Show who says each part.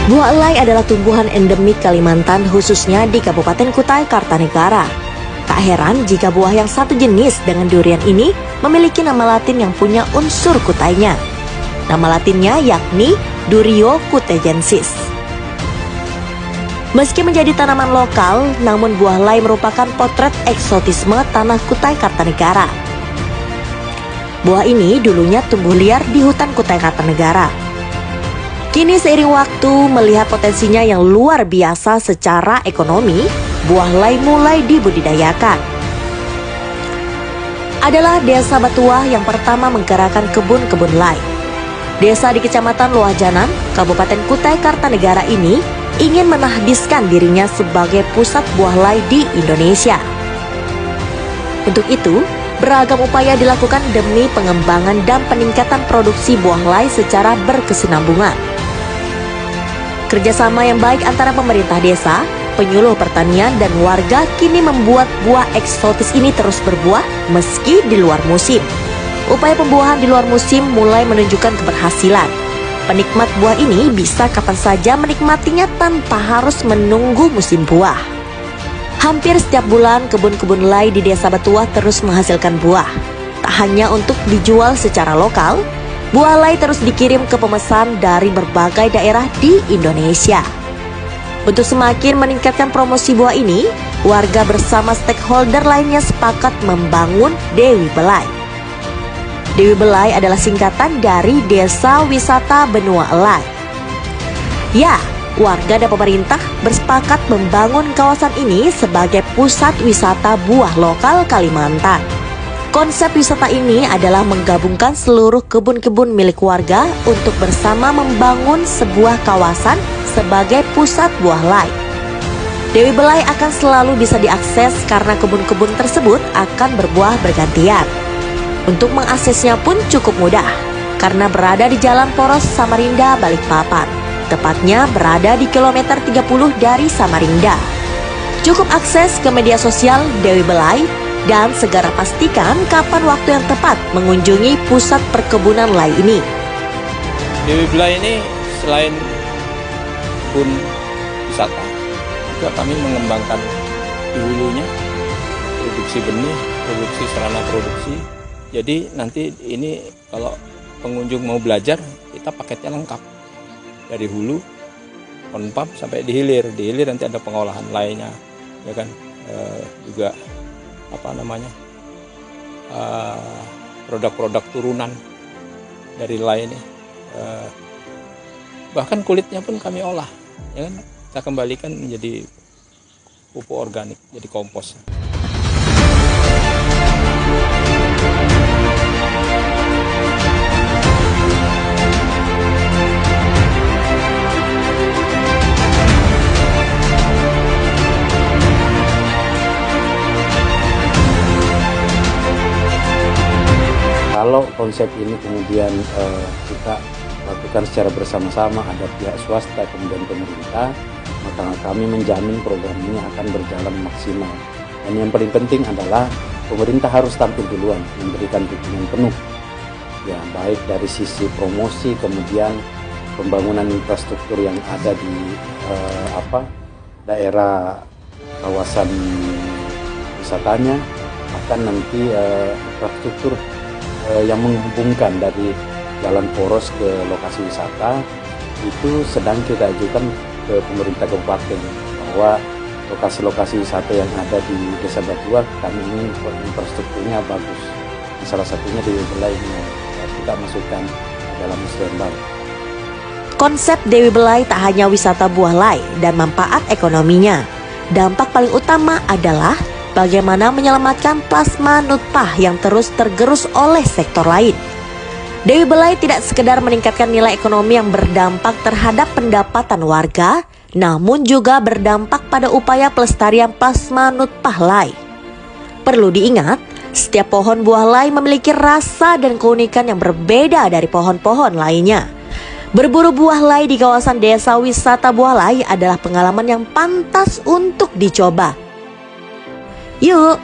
Speaker 1: Buah elai adalah tumbuhan endemik Kalimantan, khususnya di Kabupaten Kutai Kartanegara. Tak heran jika buah yang satu jenis dengan durian ini memiliki nama latin yang punya unsur kutainya. Nama latinnya yakni Durio kutejensis. Meski menjadi tanaman lokal, namun buah elai merupakan potret eksotisme tanah Kutai Kartanegara. Buah ini dulunya tumbuh liar di hutan Kutai Kartanegara. Kini seiring waktu melihat potensinya yang luar biasa secara ekonomi, buah elai mulai dibudidayakan. Adalah Desa Batuah yang pertama menggerakkan kebun-kebun elai. Desa di Kecamatan Loajanan, Kabupaten Kutai Kartanegara ini ingin menahdiskan dirinya sebagai pusat buah elai di Indonesia. Untuk itu, beragam upaya dilakukan demi pengembangan dan peningkatan produksi buah elai secara berkesinambungan. Kerjasama yang baik antara pemerintah desa, penyuluh pertanian, dan warga kini membuat buah eksotis ini terus berbuah meski di luar musim. Upaya pembuahan di luar musim mulai menunjukkan keberhasilan. Penikmat buah ini bisa kapan saja menikmatinya tanpa harus menunggu musim buah. Hampir setiap bulan kebun-kebun elai di Desa Batuah terus menghasilkan buah. Tak hanya untuk dijual secara lokal, buah elai terus dikirim ke pemesan dari berbagai daerah di Indonesia. Untuk semakin meningkatkan promosi buah ini, warga bersama stakeholder lainnya sepakat membangun Dewi Belai. Dewi Belai adalah singkatan dari Desa Wisata Benua Elai. Ya, warga dan pemerintah bersepakat membangun kawasan ini sebagai pusat wisata buah lokal Kalimantan. Konsep wisata ini adalah menggabungkan seluruh kebun-kebun milik warga untuk bersama membangun sebuah kawasan sebagai pusat buah elai. Dewi Belai akan selalu bisa diakses karena kebun-kebun tersebut akan berbuah bergantian. Untuk mengaksesnya pun cukup mudah karena berada di Jalan Poros Samarinda Balikpapan. Tepatnya berada di kilometer 30 dari Samarinda. Cukup akses ke media sosial Dewi Belai dan segera pastikan kapan waktu yang tepat mengunjungi pusat perkebunan elai ini.
Speaker 2: Dewi Belai ini selain kebun wisata, juga kami mengembangkan di hulunya, produksi benih, produksi sarana produksi. Jadi nanti ini kalau pengunjung mau belajar, kita paketnya lengkap. Dari hulu, on pump sampai di hilir. Di hilir nanti ada pengolahan lainnya, ya kan, juga produk-produk turunan dari elai ini, bahkan kulitnya pun kami olah, ya kan, kita kembalikan menjadi pupuk organik, jadi kompos.
Speaker 3: Kalau konsep ini kemudian kita lakukan secara bersama-sama, ada pihak swasta kemudian pemerintah, maka kami menjamin program ini akan berjalan maksimal. Dan yang paling penting adalah pemerintah harus tampil duluan, memberikan dukungan penuh, ya, baik dari sisi promosi, kemudian pembangunan infrastruktur yang ada di daerah kawasan wisatanya, akan nanti infrastruktur yang menghubungkan dari Jalan Poros ke lokasi wisata itu sedang kita ajukan ke pemerintah kabupaten bahwa lokasi-lokasi wisata yang ada di Desa Batuah kami ini infrastrukturnya bagus. Salah satunya di Belai ini kita masukkan dalam musrembang.
Speaker 1: Konsep Dewi Belai tak hanya wisata buah elai dan manfaat ekonominya. Dampak paling utama adalah bagaimana menyelamatkan plasma nutpah yang terus tergerus oleh sektor lain. Dewi Belai tidak sekedar meningkatkan nilai ekonomi yang berdampak terhadap pendapatan warga, namun juga berdampak pada upaya pelestarian plasma nutpah elai. Perlu diingat, setiap pohon buah elai memiliki rasa dan keunikan yang berbeda dari pohon-pohon lainnya. Berburu buah elai di kawasan Desa Wisata Buah Elai adalah pengalaman yang pantas untuk dicoba. Yuk,